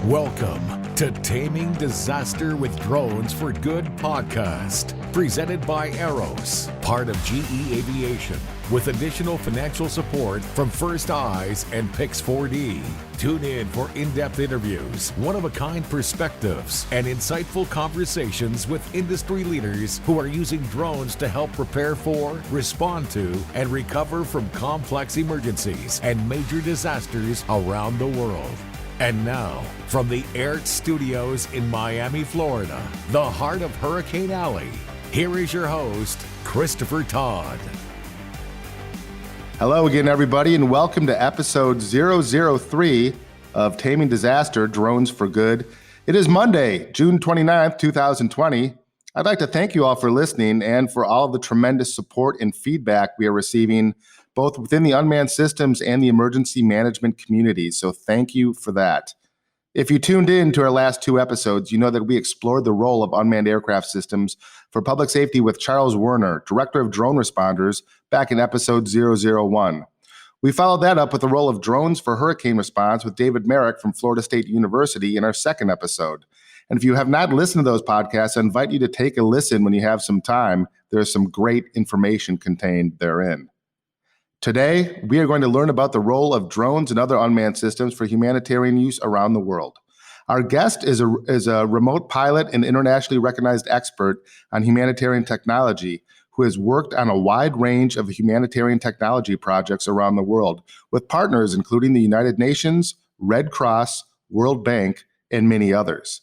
Welcome to Taming Disaster with Drones for Good podcast, presented by Aeros, part of GE Aviation, with additional financial support from First Eyes and Pix4D. Tune in for in-depth interviews, one-of-a-kind perspectives, and insightful conversations with industry leaders who are using drones to help prepare for, respond to, and recover from complex emergencies and major disasters around the world. And now, from the AIRT Studios in Miami, Florida, the heart of Hurricane Alley, here is your host, Christopher Todd. Hello again, everybody, and welcome to episode 003 of Taming Disaster, Drones for Good. It is Monday, June 29th, 2020. I'd like to thank you all for listening and for all of the tremendous support and feedback we are receiving both within the unmanned systems and the emergency management community. So thank you for that. If you tuned in to our last two episodes, you know that we explored the role of unmanned aircraft systems for public safety with Charles Werner, Director of Drone Responders, back in episode 001. We followed that up with the role of drones for hurricane response with David Merrick from Florida State University in our second episode. And if you have not listened to those podcasts, I invite you to take a listen when you have some time. There's some great information contained therein. Today, we are going to learn about the role of drones and other unmanned systems for humanitarian use around the world. Our guest is a remote pilot and internationally recognized expert on humanitarian technology who has worked on a wide range of humanitarian technology projects around the world with partners including the United Nations, Red Cross, World Bank, and many others.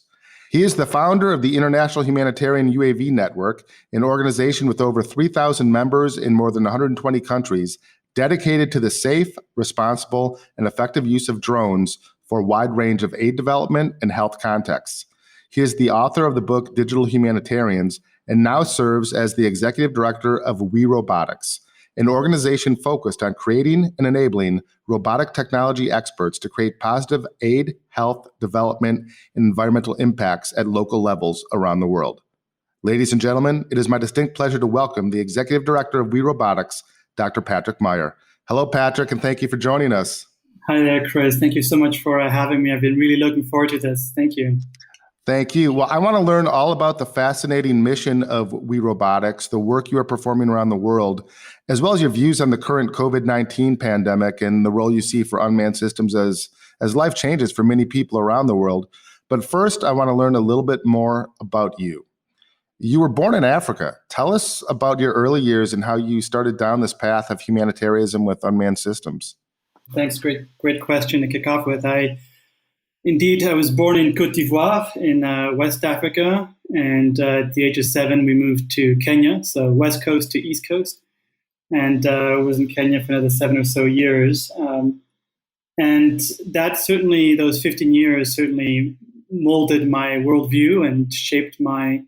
He is the founder of the International Humanitarian UAB Network, an organization with over 3,000 members in more than 120 countries, dedicated to the safe, responsible, and effective use of drones for a wide range of aid development and health contexts. He is the author of the book Digital Humanitarians and now serves as the executive director of WeRobotics, an organization focused on creating and enabling robotic technology experts to create positive aid, health, development, and environmental impacts at local levels around the world. Ladies and gentlemen, it is my distinct pleasure to welcome the executive director of WeRobotics, Dr. Patrick Meier. Hello, Patrick, and thank you for joining us. Hi there, Chris. Thank you so much for having me. I've been really looking forward to this. Thank you. Thank you. Well, I want to learn all about the fascinating mission of WeRobotics, the work you are performing around the world, as well as your views on the current COVID-19 pandemic and the role you see for unmanned systems as life changes for many people around the world. But first, I want to learn a little bit more about you. You were born in Africa. Tell us about your early years and how you started down this path of humanitarianism with unmanned systems. Thanks. Great question to kick off with. I was born in Côte d'Ivoire in West Africa. And at the age of 7, we moved to Kenya, so West Coast to East Coast. And was in Kenya for another 7 or so years. And that certainly, those 15 years certainly molded my worldview and shaped my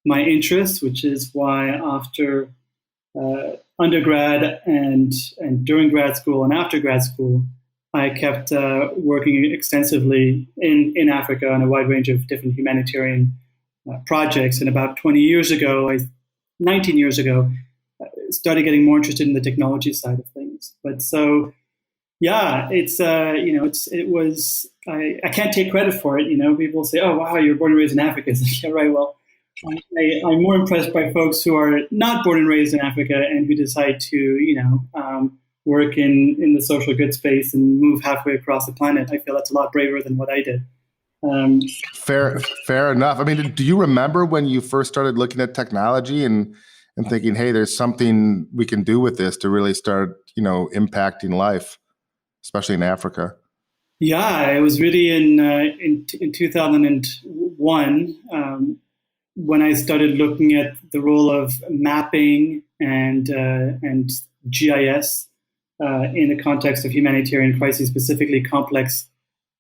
interests, which is why after undergrad and during grad school and after grad school, I kept working extensively in Africa on a wide range of different humanitarian projects. And about 19 years ago, started getting more interested in the technology side of things. But so, yeah, I can't take credit for it. People say, "Oh, wow, you were born and raised in Africa." It's like, yeah, right. Well, I'm more impressed by folks who are not born and raised in Africa and who decide to, work in the social good space and move halfway across the planet. I feel that's a lot braver than what I did. Fair enough. I mean, do you remember when you first started looking at technology and thinking, hey, there's something we can do with this to really start, impacting life, especially in Africa? Yeah, it was really in 2001 when I started looking at the role of mapping and GIS in the context of humanitarian crises, specifically complex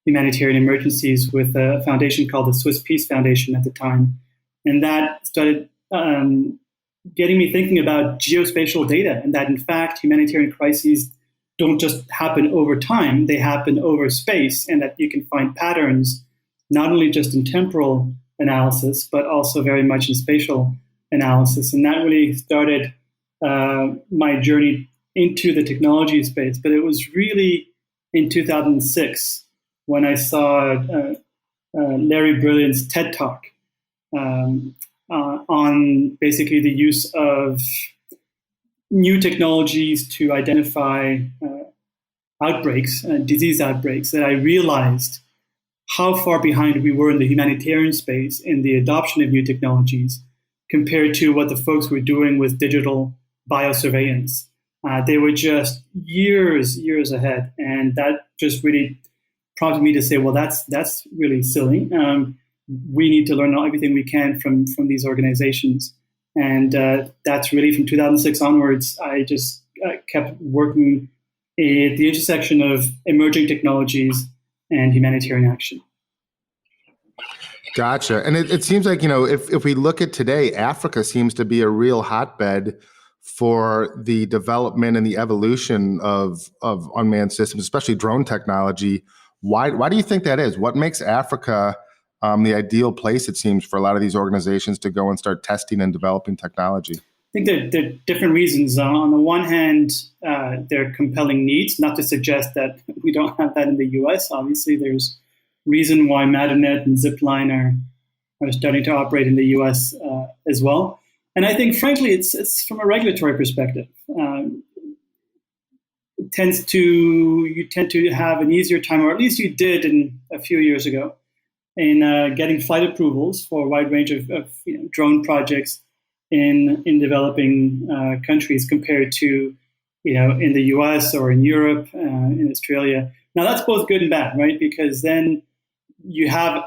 humanitarian emergencies, with a foundation called the Swiss Peace Foundation at the time. And that started getting me thinking about geospatial data, and that in fact humanitarian crises don't just happen over time, they happen over space, and that you can find patterns not only just in temporal analysis, but also very much in spatial analysis. And that really started my journey into the technology space. But it was really in 2006 when I saw Larry Brilliant's TED Talk on basically the use of new technologies to identify outbreaks, disease outbreaks, that I realized how far behind we were in the humanitarian space in the adoption of new technologies compared to what the folks were doing with digital biosurveillance. They were just years ahead. And that just really prompted me to say, well, that's really silly. We need to learn everything we can from these organizations. And that's really from 2006 onwards, I just kept working at the intersection of emerging technologies and humanitarian action. Gotcha. And it seems like, if we look at today, Africa seems to be a real hotbed for the development and the evolution of unmanned systems, especially drone technology. Why do you think that is? What makes Africa the ideal place, it seems, for a lot of these organizations to go and start testing and developing technology? I think there are different reasons. On the one hand, there are compelling needs, not to suggest that we don't have that in the U.S. Obviously, there's reason why Matternet and Zipline are starting to operate in the U.S. As well. And I think, frankly, it's from a regulatory perspective. You tend to have an easier time, or at least you did a few years ago, in getting flight approvals for a wide range of drone projects in developing countries compared to in the U.S. or in Europe, in Australia. Now that's both good and bad, right? Because then you have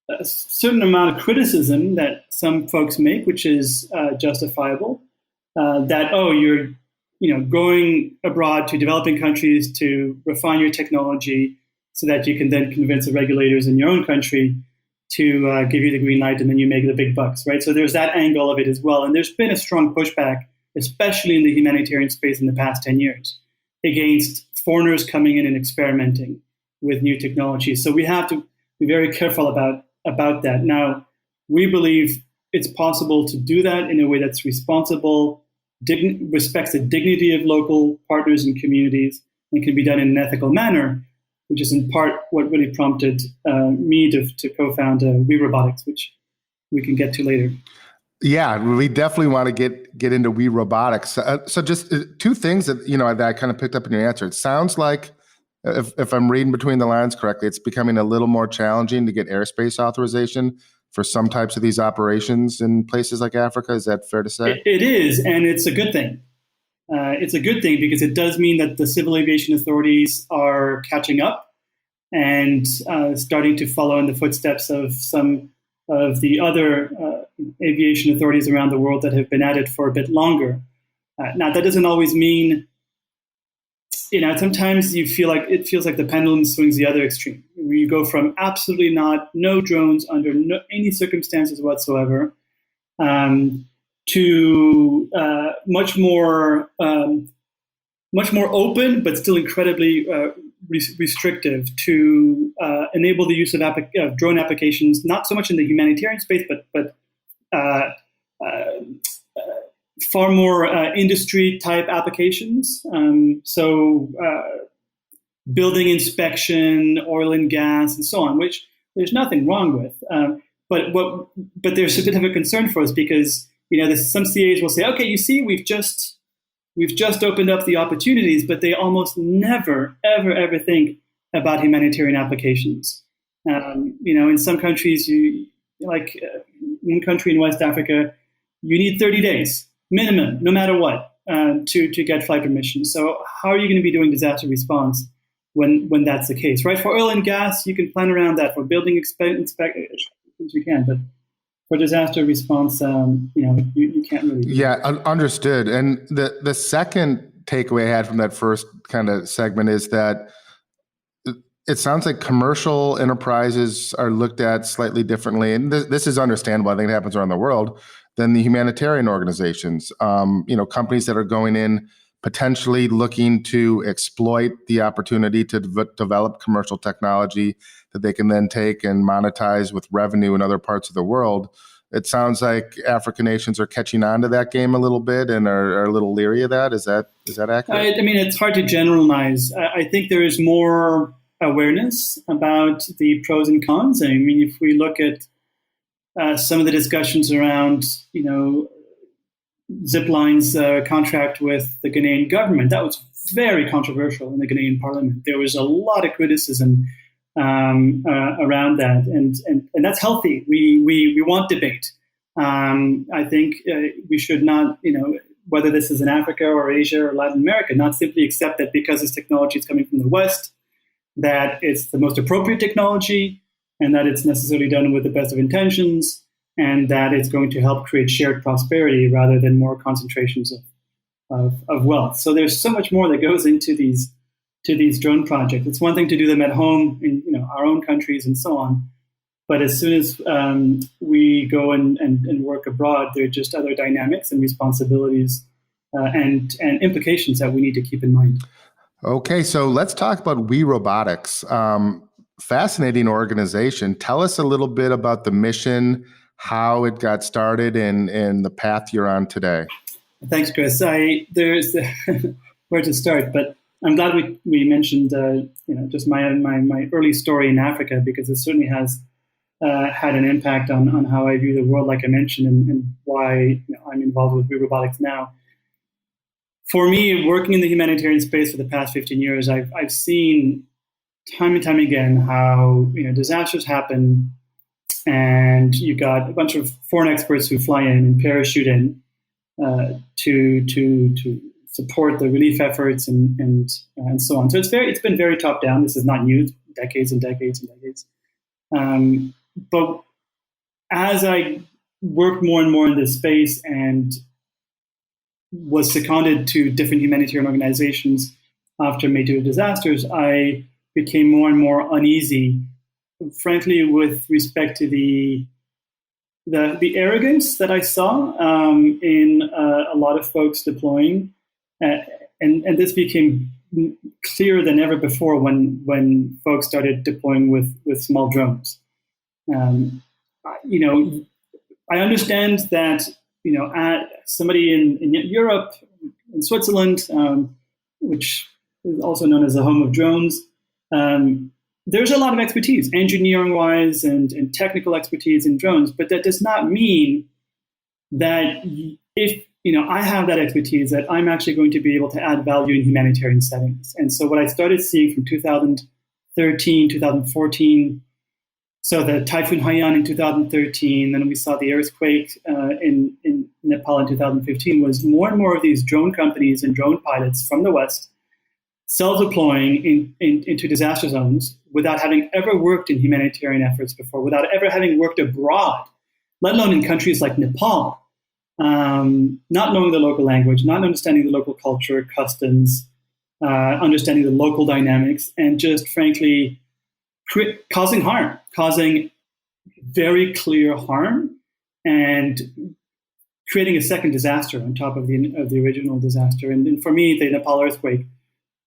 a certain amount of criticism that some folks make, which is justifiable. That you're going abroad to developing countries to refine your technology so that you can then convince the regulators in your own country to give you the green light, and then you make the big bucks, right? So there's that angle of it as well. And there's been a strong pushback, especially in the humanitarian space in the past 10 years, against foreigners coming in and experimenting with new technologies. So we have to be very careful about that. Now, we believe it's possible to do that in a way that's responsible, respects the dignity of local partners and communities, and can be done in an ethical manner, which is in part what really prompted me to co-found WeRobotics, which we can get to later. Yeah, we definitely want to get into WeRobotics. So just two things that that I kind of picked up in your answer. It sounds like, if I'm reading between the lines correctly, it's becoming a little more challenging to get airspace authorization for some types of these operations in places like Africa. Is that fair to say? It is, and it's a good thing. It's a good thing because it does mean that the civil aviation authorities are catching up and starting to follow in the footsteps of some of the other aviation authorities around the world that have been at it for a bit longer. Now, that doesn't always mean, sometimes it feels like the pendulum swings the other extreme. You go from absolutely no drones under any circumstances whatsoever, to much more open, but still incredibly restrictive to enable the use of drone applications, not so much in the humanitarian space, but far more industry type applications. So building inspection, oil and gas, and so on, which there's nothing wrong with. But there's a bit of a concern for us because some CAs will say, okay, you see, we've just opened up the opportunities, but they almost never, ever think about humanitarian applications. In some countries, like one country in West Africa, you need 30 days minimum, no matter what, to get flight permission. So how are you going to be doing disaster response when that's the case, right? For oil and gas, you can plan around that. For building inspections, you can, but for disaster response, you can't really. Yeah, understood. And the second takeaway I had from that first kind of segment is that it sounds like commercial enterprises are looked at slightly differently, and this is understandable. I think it happens around the world, than the humanitarian organizations. Companies that are going in potentially looking to exploit the opportunity to develop commercial technology that they can then take and monetize with revenue in other parts of the world. It sounds like African nations are catching on to that game a little bit and are a little leery of that. Is that accurate? I mean, it's hard to generalize. I think there is more awareness about the pros and cons. I mean, if we look at some of the discussions around, Zipline's contract with the Ghanaian government, that was very controversial in the Ghanaian parliament. There was a lot of criticism around that, and that's healthy. We want debate. I think we should not, whether this is in Africa or Asia or Latin America, not simply accept that because this technology is coming from the West, that it's the most appropriate technology, and that it's necessarily done with the best of intentions, and that it's going to help create shared prosperity rather than more concentrations of wealth. So there's so much more that goes into these drone projects. It's one thing to do them at home in our own countries and so on, but as soon as we go and work abroad, there are just other dynamics and responsibilities and implications that we need to keep in mind. Okay, so let's talk about WeRobotics. Fascinating organization. Tell us a little bit about the mission, how it got started, and the path you're on today. Thanks, Chris. There's where to start, but I'm glad we mentioned just my early story in Africa, because it certainly has had an impact on how I view the world, like I mentioned, and why I'm involved with WeRobotics now. For me, working in the humanitarian space for the past 15 years, I've seen time and time again how disasters happen, and you got a bunch of foreign experts who fly in and parachute in to support the relief efforts and so on. So it's been very top down. This is not new, decades and decades and decades. But as I worked more and more in this space and was seconded to different humanitarian organizations after major disasters, I became more and more uneasy, frankly, with respect to the arrogance that I saw in a lot of folks deploying, and this became clearer than ever before when folks started deploying with small drones. I understand that somebody in Europe, in Switzerland, which is also known as the home of drones, there's a lot of expertise, engineering-wise and technical expertise in drones, but that does not mean that if I have that expertise, that I'm actually going to be able to add value in humanitarian settings. And so what I started seeing from 2013, 2014, so the Typhoon Haiyan in 2013, then we saw the earthquake in Nepal in 2015, was more and more of these drone companies and drone pilots from the West self-deploying into disaster zones without having ever worked in humanitarian efforts before, without ever having worked abroad, let alone in countries like Nepal, not knowing the local language, not understanding the local culture, customs, understanding the local dynamics, and just frankly causing harm, causing very clear harm, and creating a second disaster on top of the original disaster. And for me, the Nepal earthquake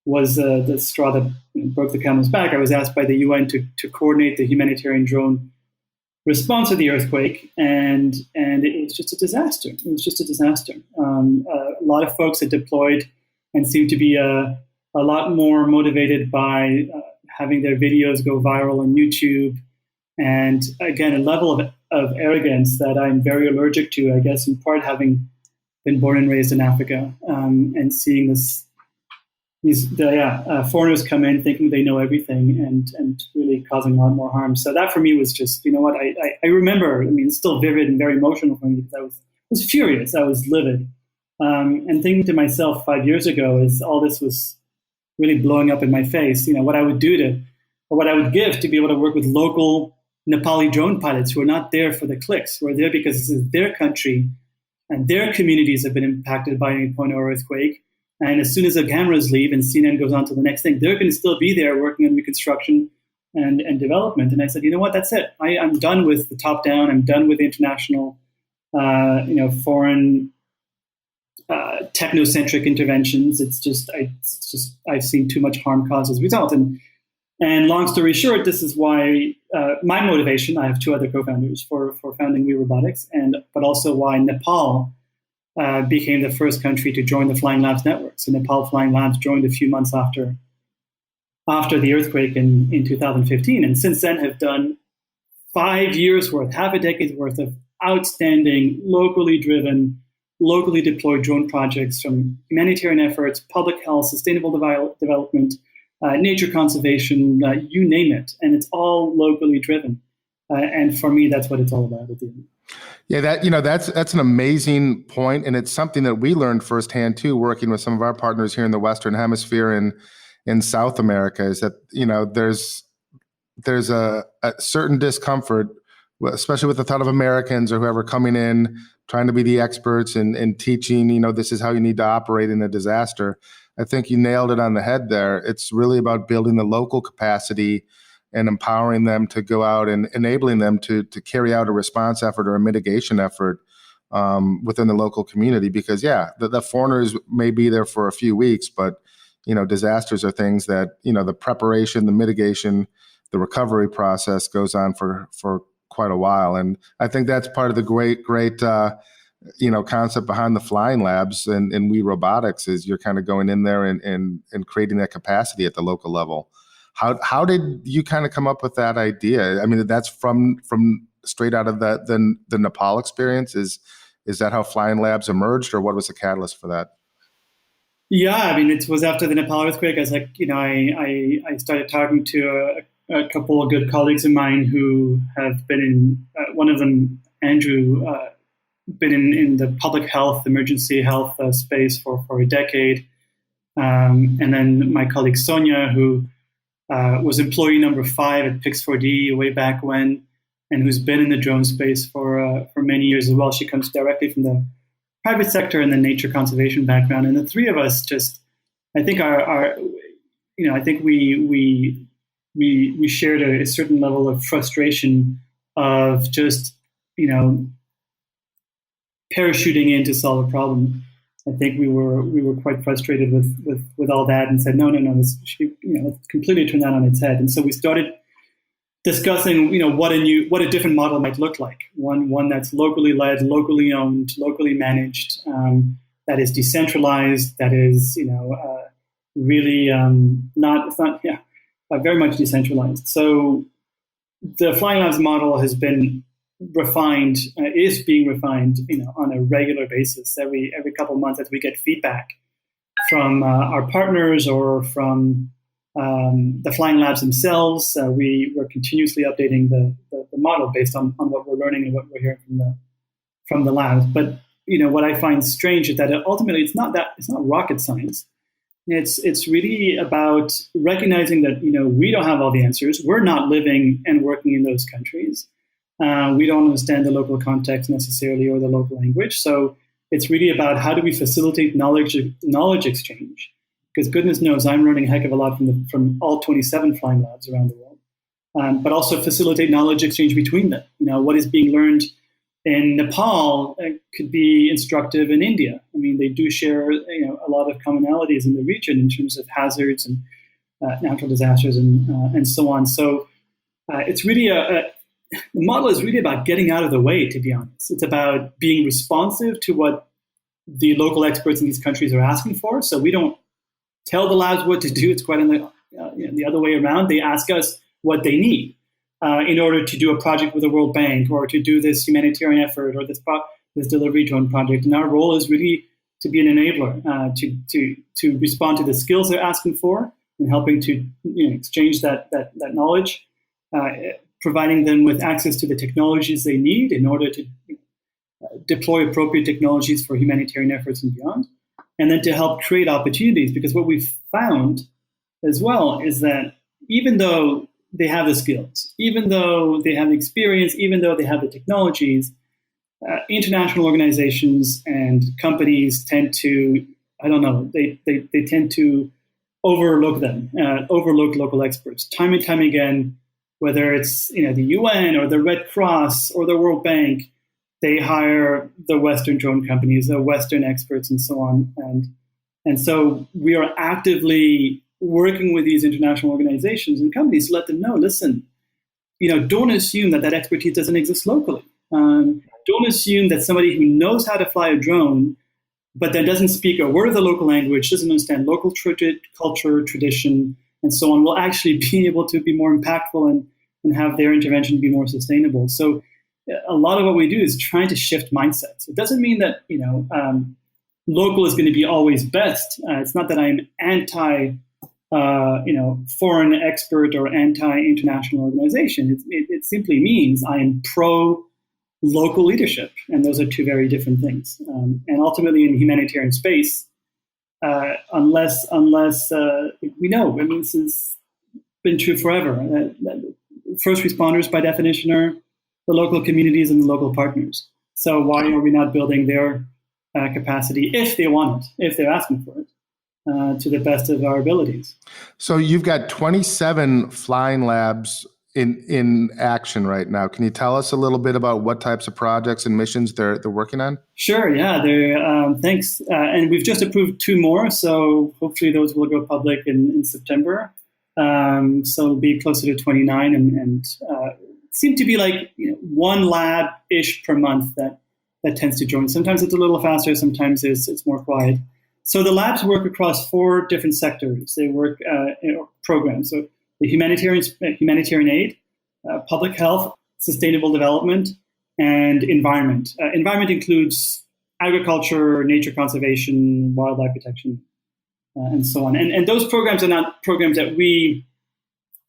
was the straw that broke the camel's back. I was asked by the UN to coordinate the humanitarian drone response to the earthquake, and it was just a disaster. It was just a disaster. A lot of folks had deployed and seemed to be a lot more motivated by having their videos go viral on YouTube. And again, a level of arrogance that I'm very allergic to, I guess, in part having been born and raised in Africa, and seeing these foreigners come in thinking they know everything and really causing a lot more harm. So that for me was just, I remember, it's still vivid and very emotional for me because I was furious. I was livid. And thinking to myself 5 years ago, as all this was really blowing up in my face, what I would do or what I would give to be able to work with local Nepali drone pilots who are not there for the clicks, who are there because this is their country and their communities have been impacted by an 8.0 earthquake. And as soon as the cameras leave and CNN goes on to the next thing, they're going to still be there working on reconstruction and development. And I said, that's it. I'm done with the top down. I'm done with international, foreign technocentric interventions. It's just I've seen too much harm caused as a result. And long story short, this is why my motivation. I have two other co-founders for founding WeRobotics, but also why Nepal became the first country to join the Flying Labs network. So Nepal Flying Labs joined a few months after after the earthquake in 2015. And since then have done 5 years worth, half a decade's worth of outstanding, locally driven, locally deployed drone projects from humanitarian efforts, public health, sustainable development, nature conservation, you name it. And it's all locally driven. And for me, that's what it's all about at the end. Yeah, that's an amazing point, and it's something that we learned firsthand too, working with some of our partners here in the Western Hemisphere and in South America. Is that there's a certain discomfort, especially with the thought of Americans or whoever coming in trying to be the experts and teaching. This is how you need to operate in a disaster. I think you nailed it on the head there. It's really about building the local capacity and empowering them to go out and enabling them to carry out a response effort or a mitigation effort within the local community. Because the foreigners may be there for a few weeks, but disasters are things that the preparation, the mitigation, the recovery process goes on for quite a while. And I think that's part of the great concept behind the flying labs and WeRobotics is you're kind of going in there and creating that capacity at the local level. How did you kind of come up with that idea? I mean, that's from straight out of the Nepal experience. Is that how flying labs emerged, or what was the catalyst for that? Yeah, I mean, it was after the Nepal earthquake. I was like, I started talking to a couple of good colleagues of mine who have been in. One of them, Andrew, been in the public health, emergency health space for a decade, and then my colleague Sonia, who was employee number 5 at Pix4D way back when, and who's been in the drone space for many years as well. She comes directly from the private sector and the nature conservation background. And the three of us I think I think we shared a certain level of frustration of just, parachuting in to solve a problem. I think we were quite frustrated with all that and said, no, let's completely turn that on its head. And so we started discussing, what a different model might look like. One that's locally led, locally owned, locally managed, that is decentralized, that is, really very much decentralized. So the Flying Labs model has been refined, is being refined, on a regular basis. Every couple of months, as we get feedback from our partners or from the Flying Labs themselves, we're continuously updating the model based on what we're learning and what we're hearing from the labs. But what I find strange is that ultimately it's not rocket science. It's really about recognizing that we don't have all the answers. We're not living and working in those countries. We don't understand the local context necessarily or the local language. So it's really about how do we facilitate knowledge exchange? Because goodness knows I'm learning a heck of a lot from all 27 Flying Labs around the world, but also facilitate knowledge exchange between them. What is being learned in Nepal could be instructive in India. I mean, they do share a lot of commonalities in the region in terms of hazards and natural disasters and so on. So it's really the model is really about getting out of the way, to be honest. It's about being responsive to what the local experts in these countries are asking for. So we don't tell the labs what to do. It's quite the other way around. They ask us what they need in order to do a project with the World Bank or to do this humanitarian effort or this delivery drone project. And our role is really to be an enabler, to respond to the skills they're asking for and helping to exchange that knowledge, providing them with access to the technologies they need in order to deploy appropriate technologies for humanitarian efforts and beyond, and then to help create opportunities. Because what we've found as well is that even though they have the skills, even though they have the experience, even though they have the technologies, international organizations and companies tend to, they tend to overlook them, overlook local experts. Time and time again, whether it's the UN or the Red Cross or the World Bank, they hire the Western drone companies, the Western experts, and so on. And so we are actively working with these international organizations and companies to let them know, listen, don't assume that expertise doesn't exist locally. Don't assume that somebody who knows how to fly a drone, but that doesn't speak a word of the local language, doesn't understand local culture, tradition, and so on will actually be able to be more impactful and have their intervention be more sustainable. So a lot of what we do is trying to shift mindsets. It doesn't mean that local is going to be always best. It's not that I'm anti foreign expert or anti-international organization. It simply means I am pro local leadership, and those are two very different things. And ultimately, in the humanitarian space, unless we know, I mean, this has been true forever. That first responders, by definition, are the local communities and the local partners. So why are we not building their capacity if they want it, if they're asking for it, to the best of our abilities? So you've got 27 flying labs in action right now. Can you tell us a little bit about what types of projects and missions they're working on? Sure, yeah. Thanks. And we've just approved 2 more, so hopefully those will go public in September. So it'll be closer to 29 and seem to be like 1 lab-ish per month that tends to join. Sometimes it's a little faster, sometimes it's more quiet. So the labs work across 4 different sectors. They work in programs. So the humanitarian aid, public health, sustainable development, and environment. Environment includes agriculture, nature conservation, wildlife protection, and so on. And those programs are not programs that we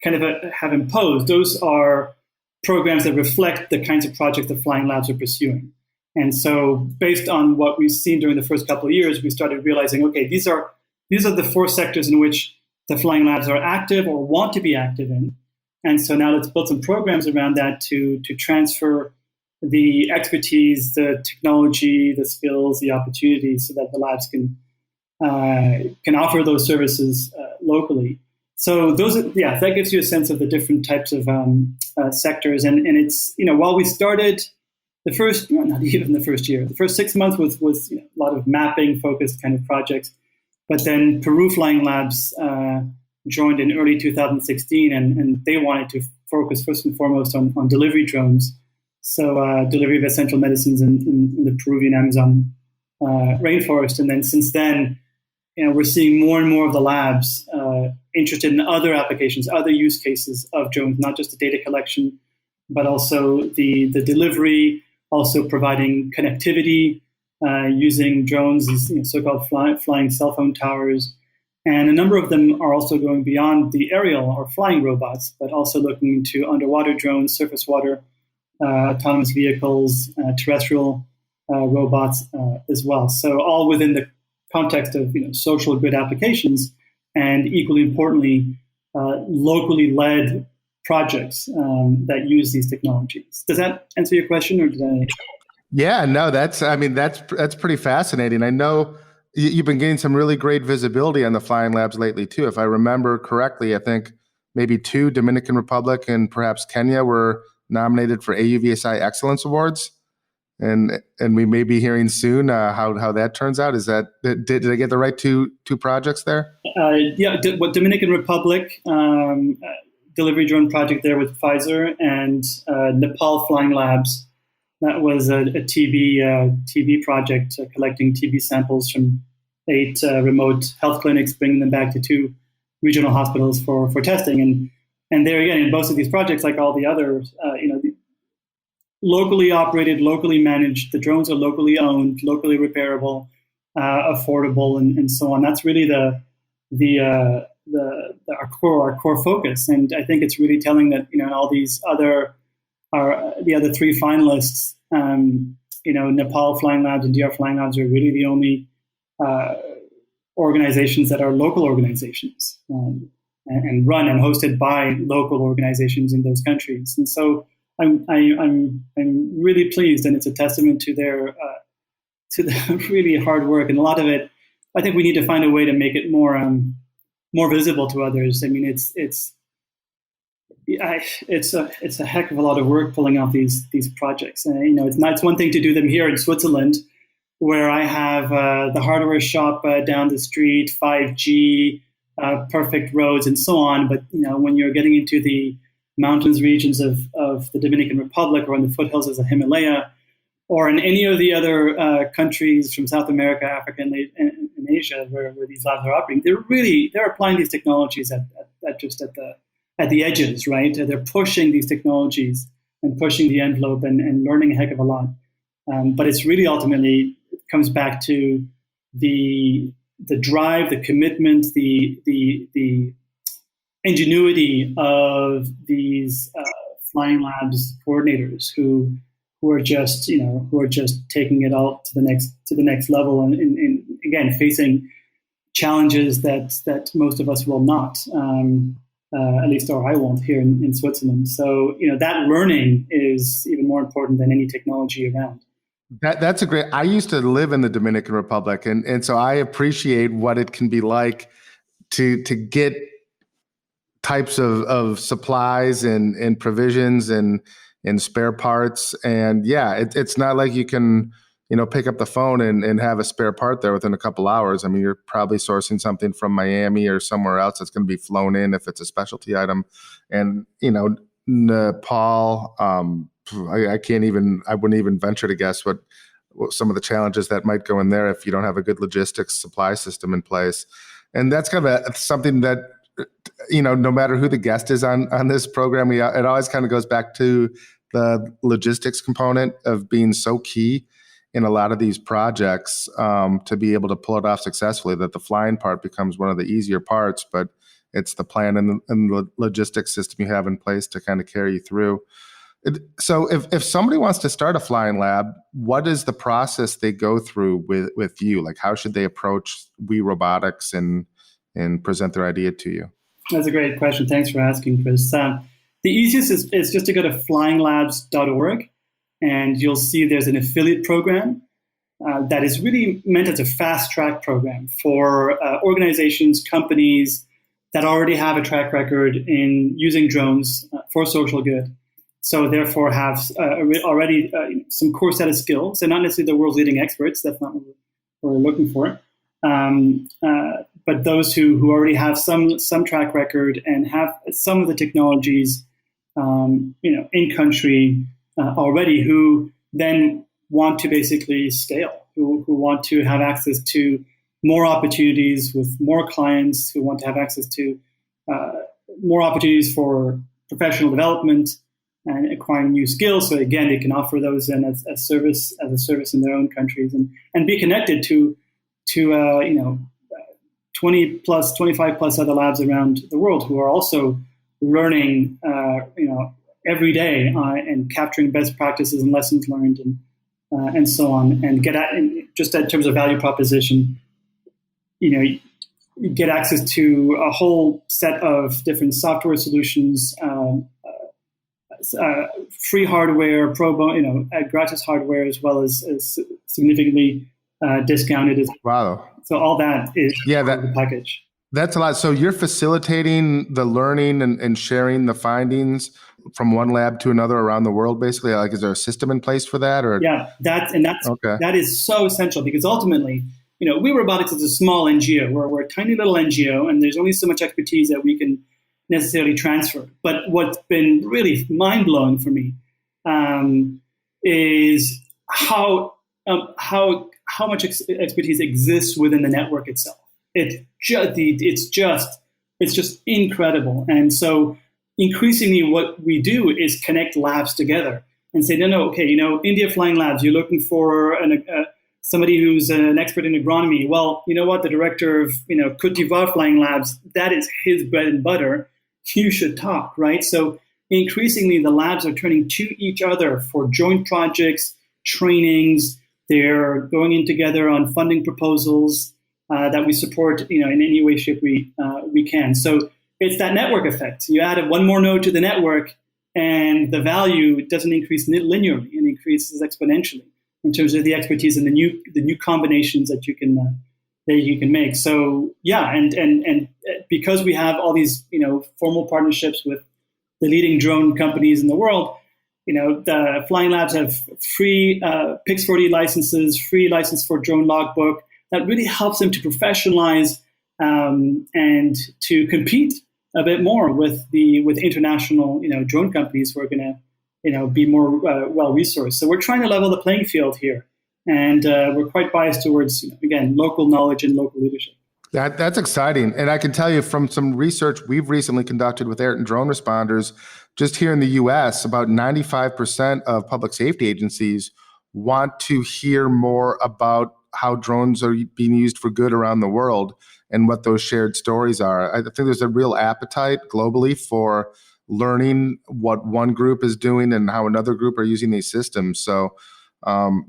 kind of have imposed. Those are programs that reflect the kinds of projects that flying labs are pursuing. And so based on what we've seen during the first couple of years, we started realizing, okay, these are the 4 sectors in which the flying labs are active or want to be active in. And so now let's build some programs around that to transfer the expertise, the technology, the skills, the opportunities so that the labs can offer those services locally. So that gives you a sense of the different types of sectors. And it's, while we started not even the first year, the first 6 months was a lot of mapping focused kind of projects. But then Peru Flying Labs joined in early 2016, and they wanted to focus first and foremost on delivery drones. So delivery of essential medicines in the Peruvian Amazon rainforest. And then since then, we're seeing more and more of the labs interested in other applications, other use cases of drones, not just the data collection, but also the delivery, also providing connectivity, using drones, these so-called flying cell phone towers. And a number of them are also going beyond the aerial or flying robots, but also looking into underwater drones, surface water, autonomous vehicles, terrestrial robots as well. So all within the context of social good applications, and equally importantly, locally led projects that use these technologies. Does that answer your question, or did I? Yeah, no, that's pretty fascinating. I know you've been getting some really great visibility on the flying labs lately too. If I remember correctly, I think maybe 2, Dominican Republic and perhaps Kenya, were nominated for AUVSI Excellence Awards, and we may be hearing soon how that turns out. Is that did I get the right two projects there? Dominican Republic. Delivery drone project there with Pfizer, and Nepal Flying Labs. That was a TB project, collecting TB samples from 8 remote health clinics, bringing them back to 2 regional hospitals for testing. And there again, in both of these projects, like all the others, locally operated, locally managed. The drones are locally owned, locally repairable, affordable, and so on. That's really our core focus. And I think it's really telling that all these the other 3 finalists, Nepal Flying Labs and DR Flying Labs, are really the only organizations that are local organizations and run and hosted by local organizations in those countries. And so I'm really pleased, and it's a testament to their really hard work. And a lot of it, I think we need to find a way to make it more visible to others. I mean, it's a heck of a lot of work pulling off these projects. And it's one thing to do them here in Switzerland, where I have the hardware shop down the street, 5G, perfect roads, and so on. But when you're getting into the mountains regions of the Dominican Republic or in the foothills of the Himalaya, or in any of the other countries from South America, Africa, and Asia where these labs are operating, they're applying these technologies at the edges, right? They're pushing these technologies and pushing the envelope and learning a heck of a lot. But it's really ultimately it comes back to the drive, the commitment, the ingenuity of these flying labs coordinators who are just taking it all to the next level and again facing challenges that most of us will not, at least or I won't here in Switzerland. So that learning is even more important than any technology around. That's a great. I used to live in the Dominican Republic, and so I appreciate what it can be like to get types of supplies and provisions and spare parts. And it's not like you can, pick up the phone and have a spare part there within a couple hours. I mean, you're probably sourcing something from Miami or somewhere else that's going to be flown in if it's a specialty item. And, Nepal, I wouldn't even venture to guess what some of the challenges that might go in there if you don't have a good logistics supply system in place. And that's kind of something that, no matter who the guest is on this program, it always kind of goes back to the logistics component of being so key in a lot of these projects to be able to pull it off successfully, that the flying part becomes one of the easier parts, but it's the plan and the logistics system you have in place to kind of carry you through. So if somebody wants to start a flying lab, what is the process they go through with you? Like, how should they approach WeRobotics and present their idea to you? That's a great question. Thanks for asking, Chris. The easiest is just to go to flyinglabs.org, and you'll see there's an affiliate program that is really meant as a fast-track program for organizations, companies that already have a track record in using drones for social good. So therefore have already some core set of skills. They're not necessarily the world's leading experts. That's not what we're looking for. But those who already have some track record and have some of the technologies, in country already, who then want to basically scale, who want to have access to more opportunities with more clients, who want to have access to more opportunities for professional development and acquiring new skills. So again, they can offer those in as a service in their own countries and be connected to 20 plus, 25 plus other labs around the world who are also learning, every day and capturing best practices and lessons learned and so on, and just in terms of value proposition, get access to a whole set of different software solutions, free hardware, pro bono, gratis hardware, as well as significantly discounted. Wow. So all that is the package. That's a lot. So you're facilitating the learning and sharing the findings from one lab to another around the world, basically? Like, is there a system in place for that? Or that is so essential, because ultimately, WeRobotics is a small NGO. We're a tiny little NGO, and there's only so much expertise that we can necessarily transfer. But what's been really mind-blowing for me is how much expertise exists within the network itself. It's just incredible. And so increasingly what we do is connect labs together and say, okay, India Flying Labs, you're looking for somebody who's an expert in agronomy. Well, you know what? The director of, Côte d'Ivoire Flying Labs, that is his bread and butter. You should talk, right? So increasingly the labs are turning to each other for joint projects, trainings. They're going in together on funding proposals that we support, in any way, shape we can. So it's that network effect. You add one more node to the network, and the value doesn't increase linearly; it increases exponentially in terms of the expertise and the new combinations that you can make. So and because we have all these formal partnerships with the leading drone companies in the world. The Flying Labs have free Pix4D licenses, free license for drone logbook. That really helps them to professionalize and to compete a bit more with international drone companies who are going to be more well-resourced. So we're trying to level the playing field here. And we're quite biased towards, again, local knowledge and local leadership. That's exciting. And I can tell you from some research we've recently conducted with air and drone responders, just here in the US, about 95% of public safety agencies want to hear more about how drones are being used for good around the world and what those shared stories are. I think there's a real appetite globally for learning what one group is doing and how another group are using these systems. So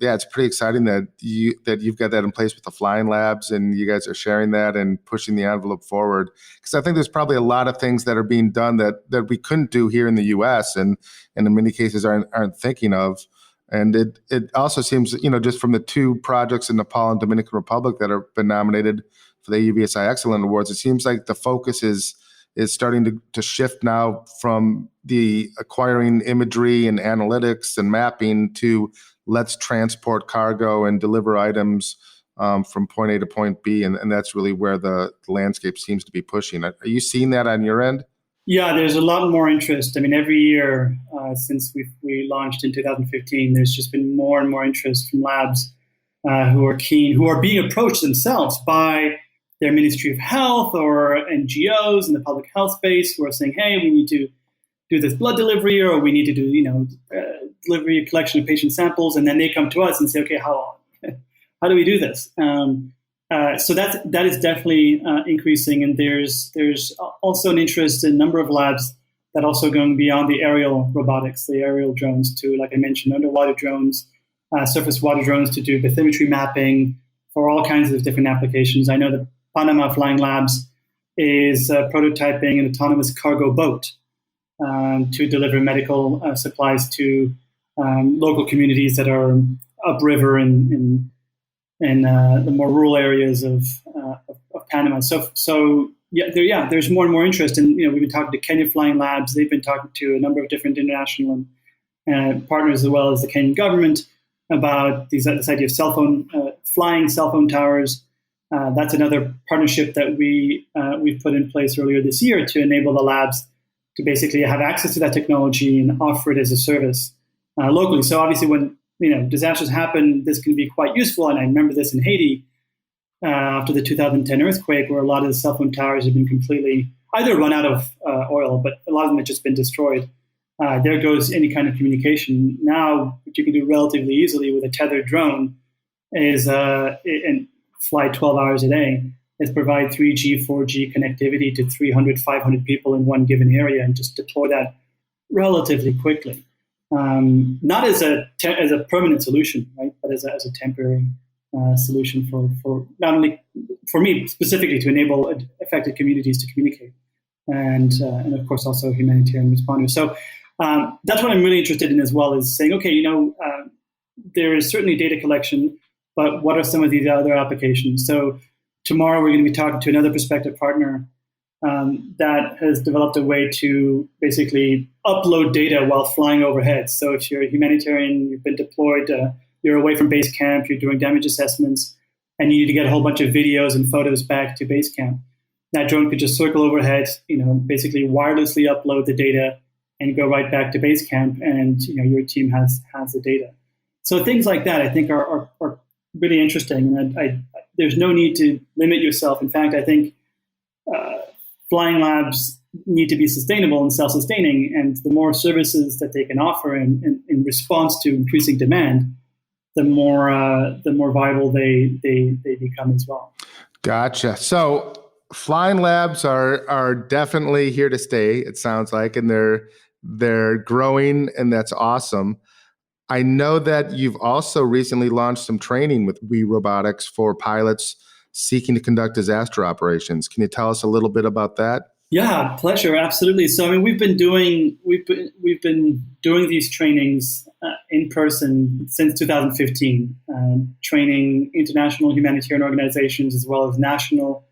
it's pretty exciting that you've got that in place with the flying labs and you guys are sharing that and pushing the envelope forward. Because I think there's probably a lot of things that are being done that we couldn't do here in the U.S. and in many cases aren't thinking of. And it also seems, just from the two projects in Nepal and Dominican Republic that have been nominated for the AUVSI Excellent Awards, it seems like the focus is starting to shift now from the acquiring imagery and analytics and mapping to let's transport cargo and deliver items from point A to point B. And that's really where the landscape seems to be pushing. Are you seeing that on your end? Yeah, there's a lot more interest. I mean, every year since we launched in 2015, there's just been more and more interest from labs who are keen, who are being approached themselves by their Ministry of Health or NGOs in the public health space who are saying, hey, we need to do this blood delivery, or we need to do, delivery, collection of patient samples. And then they come to us and say, okay, how do we do this? So that is definitely increasing. And there's also an interest in a number of labs that also going beyond the aerial robotics, the aerial drones to, like I mentioned, underwater drones, surface water drones to do bathymetry mapping for all kinds of different applications. I know that Panama Flying Labs is prototyping an autonomous cargo boat to deliver medical supplies to local communities that are upriver in the more rural areas of Panama. So there's more and more interest. And we've been talking to Kenya Flying Labs. They've been talking to a number of different international partners as well as the Kenyan government about this idea of flying cell phone towers. That's another partnership that we've put in place earlier this year to enable the labs to basically have access to that technology and offer it as a service locally. So obviously when disasters happen, this can be quite useful. And I remember this in Haiti after the 2010 earthquake, where a lot of the cell phone towers have been completely either run out of oil, but a lot of them have just been destroyed. There goes any kind of communication. Now, what you can do relatively easily with a tethered drone is and fly 12 hours a day, is provide 3G, 4G connectivity to 300, 500 people in one given area and just deploy that relatively quickly. Not as a permanent solution, right, but as a temporary solution for not only for me specifically to enable affected communities to communicate, and of course also humanitarian responders. So that's what I'm really interested in as well, is saying, okay, there is certainly data collection, but what are some of these other applications? So tomorrow we're going to be talking to another prospective partner that has developed a way to basically upload data while flying overhead. So if you're a humanitarian, you've been deployed, you're away from base camp, you're doing damage assessments, and you need to get a whole bunch of videos and photos back to base camp. That drone could just circle overhead, basically wirelessly upload the data and go right back to base camp, and your team has the data. So things like that I think are really interesting, and there's no need to limit yourself. In fact, I think flying labs need to be sustainable and self-sustaining, and the more services that they can offer in response to increasing demand, the more viable they become as well. Gotcha. So flying labs are definitely here to stay, it sounds like, and they're growing, and that's awesome. I know that you've also recently launched some training with WeRobotics for pilots seeking to conduct disaster operations. Can you tell us a little bit about that? Yeah, pleasure. Absolutely. So, I mean, we've been doing these trainings in person since 2015, training international humanitarian organizations as well as national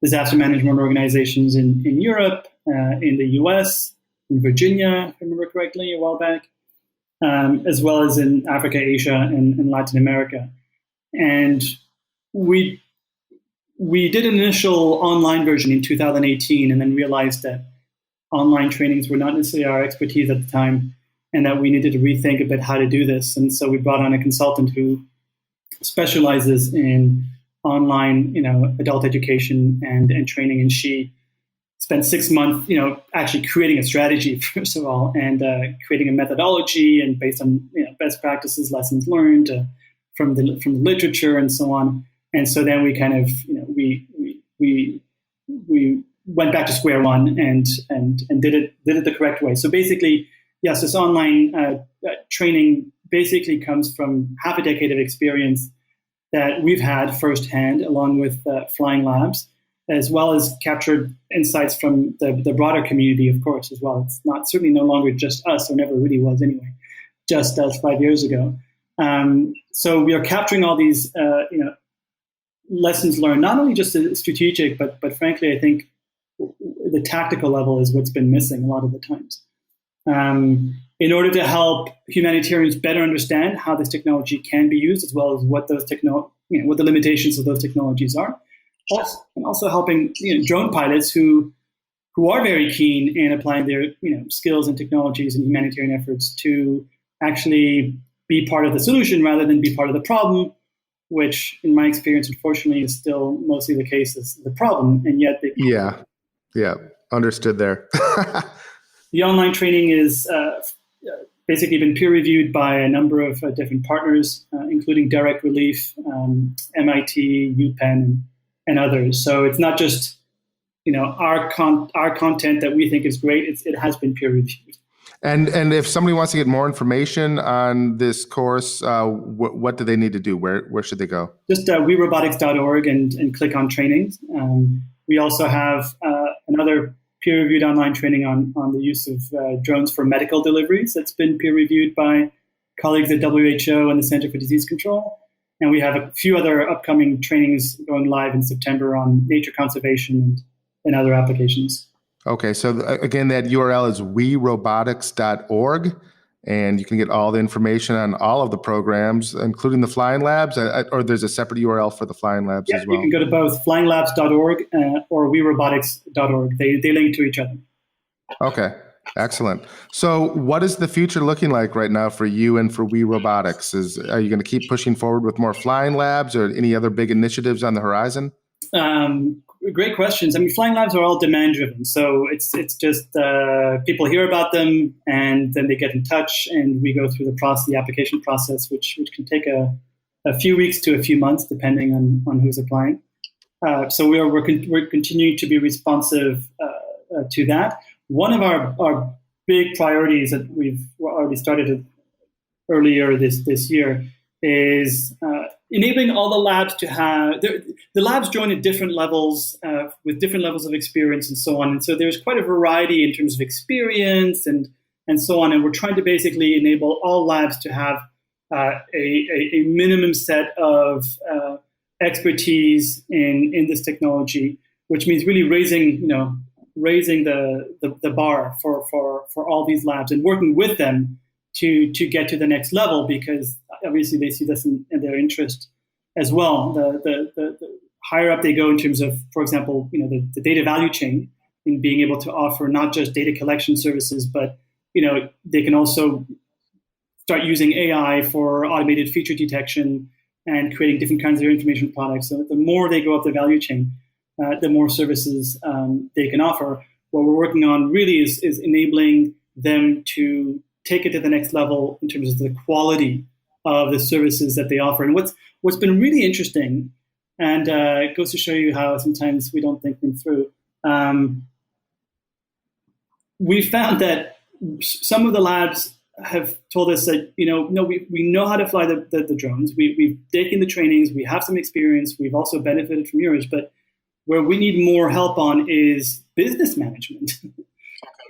disaster management organizations in Europe, in the US, in Virginia, if I remember correctly, a while back, as well as in Africa, Asia, and Latin America. And we did an initial online version in 2018 and then realized that online trainings were not necessarily our expertise at the time. and that we needed to rethink a bit how to do this. And so we brought on a consultant who specializes in online, adult education and training. And she spent 6 months, actually creating a strategy, first of all, and creating a methodology and based on best practices, lessons learned from the literature and so on. And so then we kind of, we went back to square one and did it the correct way. So basically, yes, this online training basically comes from half a decade of experience that we've had firsthand, along with Flying Labs, as well as captured insights from the broader community, of course, as well. It's certainly no longer just us, or never really was anyway, just us 5 years ago. So we are capturing all these, lessons learned, not only just strategic, but frankly, I think the tactical level is what's been missing a lot of the times. In order to help humanitarians better understand how this technology can be used, as well as what those what the limitations of those technologies are, and also helping drone pilots who are very keen in applying their skills and technologies and humanitarian efforts to actually be part of the solution rather than be part of the problem, which in my experience, unfortunately, is still mostly the case as the problem. And yet yeah, understood there. The online training is basically been peer reviewed by a number of different partners, including Direct Relief, MIT, UPenn, and others. So it's not just our content that we think is great. It has been peer reviewed. And if somebody wants to get more information on this course, what do they need to do? Where should they go? Just WeRobotics.org and click on trainings. We also have another peer-reviewed online training on the use of drones for medical deliveries. That's been peer-reviewed by colleagues at WHO and the Center for Disease Control. And we have a few other upcoming trainings going live in September on nature conservation and other applications. Okay, so again, that URL is WeRobotics.org, and you can get all the information on all of the programs, including the Flying Labs, or there's a separate URL for the Flying Labs as well. You can go to both flyinglabs.org or WeRobotics.org. They link to each other. Okay, excellent. So what is the future looking like right now for you and for WeRobotics? Are you going to keep pushing forward with more Flying Labs or any other big initiatives on the horizon? Great questions. I mean, Flying Labs are all demand-driven, so it's just people hear about them and then they get in touch, and we go through the application process, which can take a few weeks to a few months, depending on who's applying. So we're continuing to be responsive to that. One of our big priorities that we've already started earlier this year is enabling all the labs to have the labs join at different levels with different levels of experience and so on. And so there's quite a variety in terms of experience and so on. And we're trying to basically enable all labs to have a minimum set of expertise in this technology, which means really raising the bar for all these labs and working with them to get to the next level, because obviously they see this in their interest as well. The higher up they go in terms of, for example, the data value chain, in being able to offer not just data collection services, but they can also start using AI for automated feature detection and creating different kinds of information products. So the more they go up the value chain, the more services they can offer. What we're working on really is enabling them to take it to the next level in terms of the quality of the services that they offer. And what's been really interesting, and it goes to show you how sometimes we don't think them through. We found that some of the labs have told us that, no, we know how to fly the drones. We've taken the trainings. We have some experience. We've also benefited from yours. But where we need more help on is business management.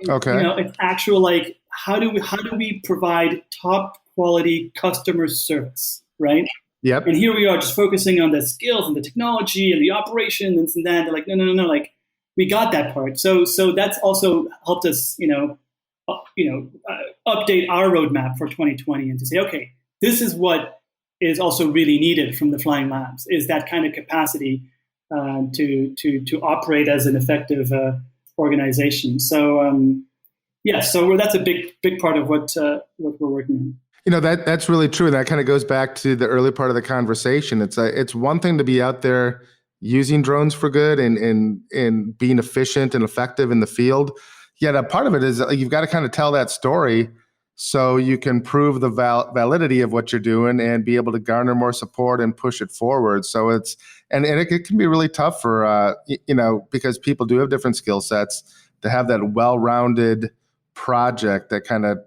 Okay. It's actual, how do we provide top quality customer service, right? Yep. And here we are just focusing on the skills and the technology and the operation and that. They're like, no, we got that part. So that's also helped us, update our roadmap for 2020 and to say, okay, this is what is also really needed from the Flying Labs, is that kind of capacity to operate as an effective organization. So So that's a big part of what we're working on. That's really true. And that kind of goes back to the early part of the conversation. It's one thing to be out there using drones for good and being efficient and effective in the field. Yet a part of it is you've got to kind of tell that story so you can prove the validity of what you're doing and be able to garner more support and push it forward. So it can be really tough for, because people do have different skill sets, to have that well-rounded project that kind of,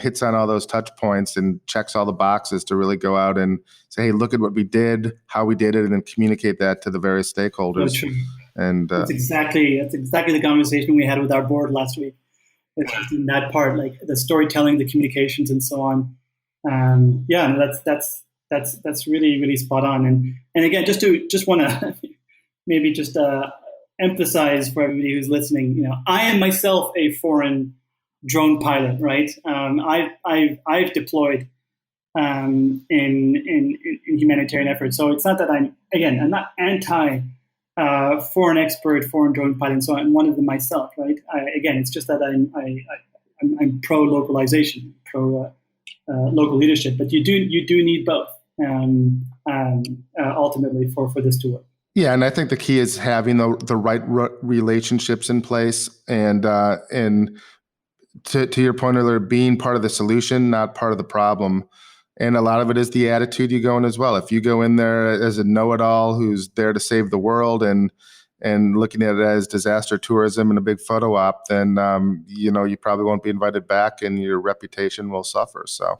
hits on all those touch points and checks all the boxes to really go out and say, hey, look at what we did, how we did it, and then communicate that to the various stakeholders. So true. And that's exactly the conversation we had with our board last week. In that part, like the storytelling, the communications, and so on. That's really, really spot on. And again, just want to maybe just emphasize for everybody who's listening. I am myself a foreign drone pilot, right? I've deployed in humanitarian efforts. So it's not that I'm not anti foreign expert, foreign drone pilot, and so I'm one of them myself, right? It's just that I'm pro localization, pro local leadership, but you do need both ultimately for this to work. Yeah, and I think the key is having the right relationships in place, and to your point earlier, being part of the solution, not part of the problem. And a lot of it is the attitude you go in as well. If you go in there as a know-it-all who's there to save the world and looking at it as disaster tourism and a big photo op, then you probably won't be invited back and your reputation will suffer. So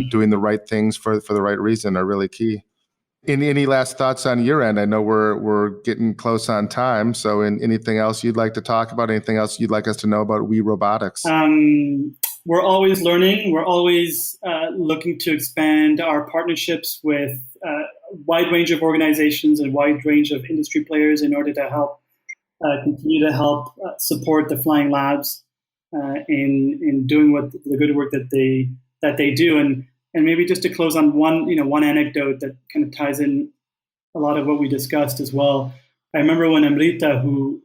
doing the right things for the right reason are really key. Any last thoughts on your end? I know we're getting close on time. So anything else you'd like to talk about? Anything else you'd like us to know about WeRobotics? We're always learning. We're always looking to expand our partnerships with a wide range of organizations and wide range of industry players in order to help continue to help support the flying labs in doing the good work that they do. And maybe just to close on one anecdote that kind of ties in a lot of what we discussed as well. I remember when Amrita, who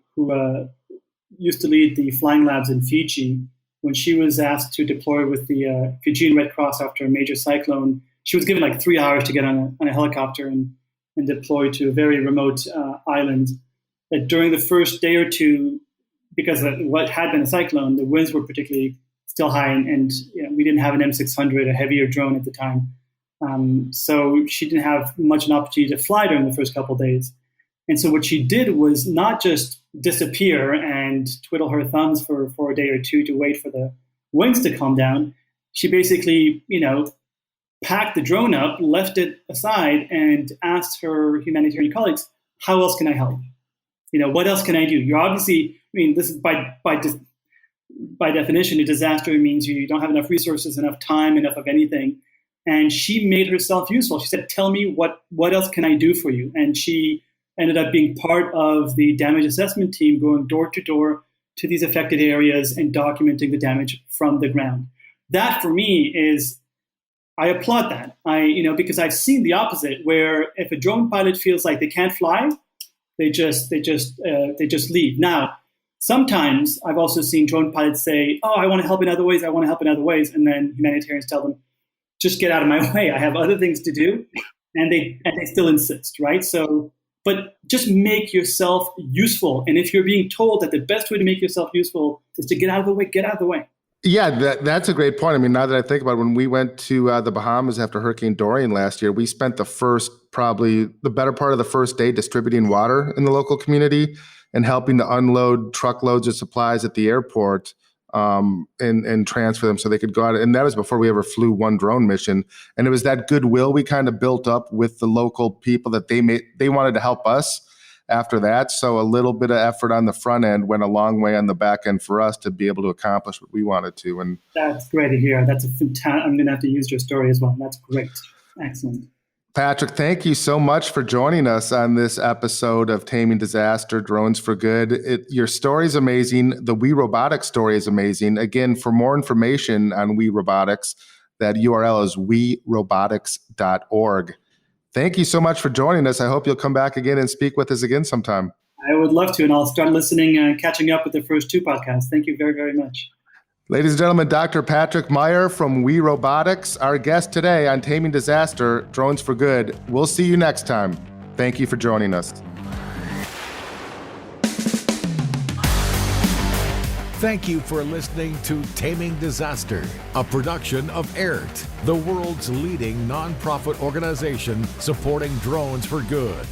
used to lead the flying labs in Fiji, when she was asked to deploy with the Fijian Red Cross after a major cyclone, she was given like 3 hours to get on a helicopter and deploy to a very remote island. That during the first day or two, because of what had been a cyclone, the winds were particularly still high, and we didn't have an M600, a heavier drone at the time. So she didn't have much an opportunity to fly during the first couple of days. And so what she did was not just disappear and twiddle her thumbs for a day or two to wait for the winds to calm down. She basically, packed the drone up, left it aside, and asked her humanitarian colleagues, how else can I help? What else can I do? You're obviously, this is by definition, a disaster means you don't have enough resources, enough time, enough of anything. And she made herself useful. She said, tell me what else can I do for you? And she ended up being part of the damage assessment team, going door to door to these affected areas and documenting the damage from the ground. That for me I applaud that. Because I've seen the opposite, where if a drone pilot feels like they can't fly, they just leave. Now, sometimes I've also seen drone pilots say, oh, I want to help in other ways. And then humanitarians tell them, just get out of my way. I have other things to do. And they still insist, right? So, but just make yourself useful. And if you're being told that the best way to make yourself useful is to get out of the way, get out of the way. Yeah, that's a great point. Now that I think about it, when we went to the Bahamas after Hurricane Dorian last year, we spent probably the better part of the first day distributing water in the local community and helping to unload truckloads of supplies at the airport and transfer them so they could go out. And that was before we ever flew one drone mission. And it was that goodwill we kind of built up with the local people that they wanted to help us after that. So a little bit of effort on the front end went a long way on the back end for us to be able to accomplish what we wanted to. And that's great to hear. That's I'm going to have to use your story as well. That's great. Excellent. Patrick, thank you so much for joining us on this episode of Taming Disaster, Drones for Good. Your story is amazing. The WeRobotics story is amazing. Again, for more information on WeRobotics, that URL is werobotics.org. Thank you so much for joining us. I hope you'll come back again and speak with us again sometime. I would love to, and I'll start listening and catching up with the first two podcasts. Thank you very, very much. Ladies and gentlemen, Dr. Patrick Meier from WeRobotics, our guest today on Taming Disaster, Drones for Good. We'll see you next time. Thank you for joining us. Thank you for listening to Taming Disaster, a production of AIRT, the world's leading nonprofit organization supporting drones for good.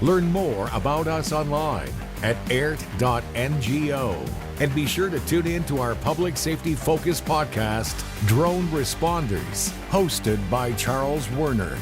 Learn more about us online at airt.ngo. And be sure to tune in to our public safety focused podcast, Drone Responders, hosted by Charles Werner.